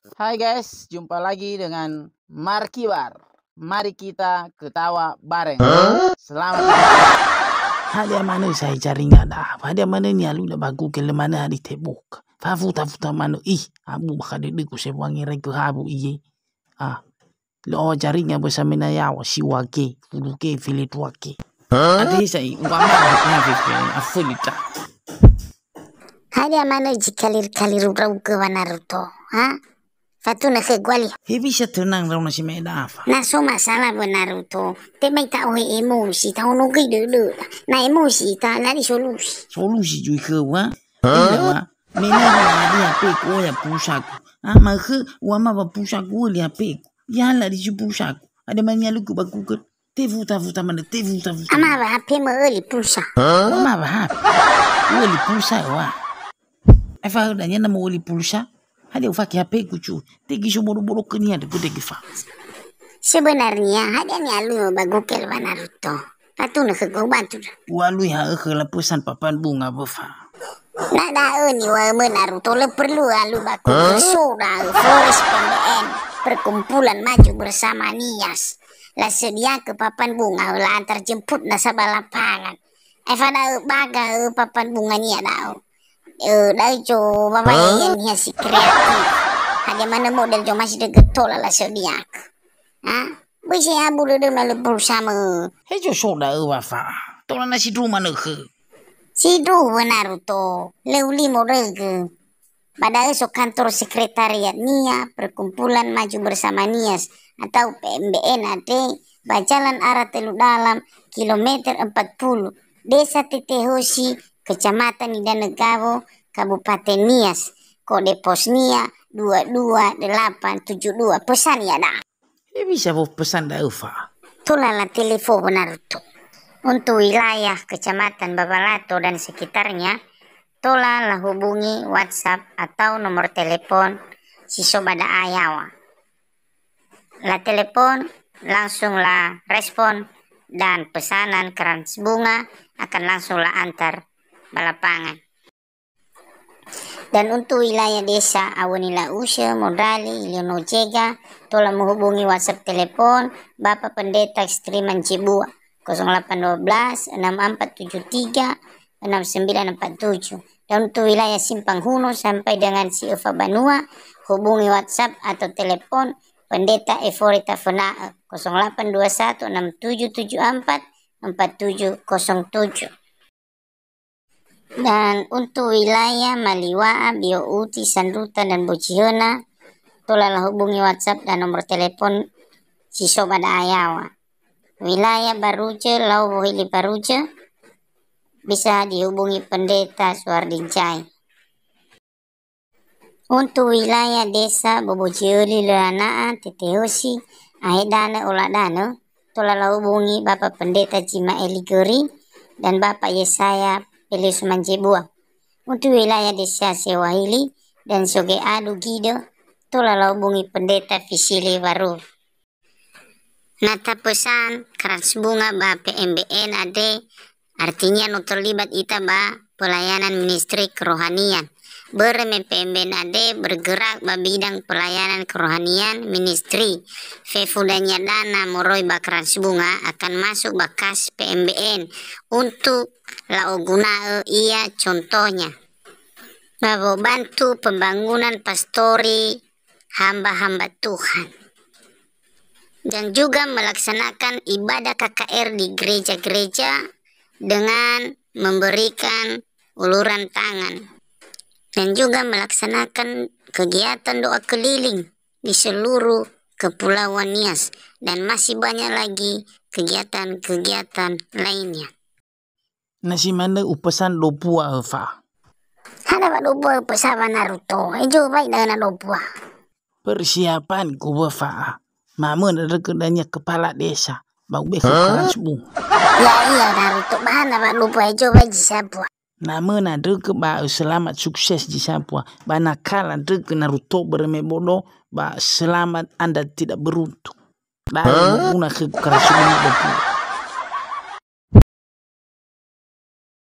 Hai guys, jumpa lagi dengan Markibar. Mari kita ketawa bareng. Selamat datang. Hadi mana saya cari nggak dah. Hadi mana ni alu dah bagu ke mana hari tebuk. Futa mana abu bakal ku sewangi rek habu iye. Lo cari nggak bersama na ya si wake, fuluke filet wake. Adi saya umpama na filet afulita. Hadi mana kalir rau ke Naruto, ha? Fatuna ke gwali. He bisa tenang raw na si Meda afa. Na so masalah bu Naruto. Te mai tak emosi, tahu nugi dulu. Na emosi tak lari solusi. Solusi juga ke wa. Iya Mena dia peko ya pusaku. Maka wama ba pusaku dia peko. Ya la di pusaku. Ada manya lu ku baku ke. Te futa mana te futa. Ama ba hape mo oli pusa. Wama ba hape. Oli pulsa wa. Eva danya na mo oli pulsa. Hadi ufaki hape kucu. Tegi boro-boro kenia de gede gifa. Sebenarnya hadi ni alu bagukel wa Naruto. Fatuna ke go bantu. Walu ya la pesan papan bunga befa. Nak dah ni wa Naruto le perlu alu baku soda Forest PMBN perkumpulan maju bersama Nias. La sedia ke papan bunga la antar jemput na sabal lapangan. Eva dah baga papan bunga ni dah. Dari jo bapak yang hiasi kreatif. Ada mana model jo masih degetol la sedia. Bisa abu de malu bersama. He jo soda wafa. Tola nasi rumah ke. Si Naruto, leuli morege. Pada esok kantor sekretariat NIA, Perkumpulan Maju Bersama Nias atau PMBN ada Bajalan Arah Teluk Dalam, kilometer 40, Desa Tetehosi, Kecamatan Nidanegara, Kabupaten Nias, kode pos NIA 22872. Pesan ya dah. Ini bisa pesan dah Ufa. Tulala telepon Naruto. Untuk wilayah Kecamatan Babalato dan sekitarnya, tolonglah hubungi WhatsApp atau nomor telepon si Sobada Ayawa. La telepon langsunglah respon dan pesanan keranjang bunga akan langsunglah antar balapangan. Dan untuk wilayah desa Awanila Usha, Modali, Iliono Jega, tolong menghubungi WhatsApp telepon Bapak Pendeta Ekstriman Cibua 0812 6473 6947. Dan untuk wilayah Simpang Huno sampai dengan Eva Banua, hubungi WhatsApp atau telepon Pendeta Eforita Fena 0821 6774 4707. Dan untuk wilayah Maliwaa, Biouti, Sanrutan, dan Bocihona, tolonglah hubungi WhatsApp dan nomor telepon si Sobat Ayawa. Wilayah Baruja, Lau Bohili Baruja, bisa dihubungi Pendeta Suardincai. Untuk wilayah desa Bobojioli, Leanaa, Tetehosi, Ahedana, Oladana, tolonglah hubungi Bapak Pendeta Jima Eligeri dan Bapak Yesaya Pelius Manjebua. Untuk wilayah desa Sewahili dan Soge Adu Gido, tolonglah hubungi Pendeta Visili Waru. Nata pesan keras bunga ba PMBN ade artinya no terlibat ita ba pelayanan ministry kerohanian. Bereme PMBN ade bergerak ba bidang pelayanan kerohanian ministry. Fefudanya dana moroi ba keras bunga akan masuk bakas PMBN untuk lao guna ia contohnya. Babo bantu pembangunan pastori hamba-hamba Tuhan. Dan juga melaksanakan ibadah KKR di gereja-gereja dengan memberikan uluran tangan. Dan juga melaksanakan kegiatan doa keliling di seluruh Kepulauan Nias. Dan masih banyak lagi kegiatan-kegiatan lainnya. Nasi mana upesan lopua Eva? Ada pak lopua pesan Naruto. Ejo baik dengan lopua. Persiapan ku Eva. Mama ada kedanya kepala desa. Bau besok semua. Ya iya Naruto. Bahan apa lupa ejo bagi siapa. Nama ada ke ba selamat sukses di siapa. Banakala ada ke Naruto berme bodoh. Ba selamat Anda tidak beruntung. Baru guna ke kerasukan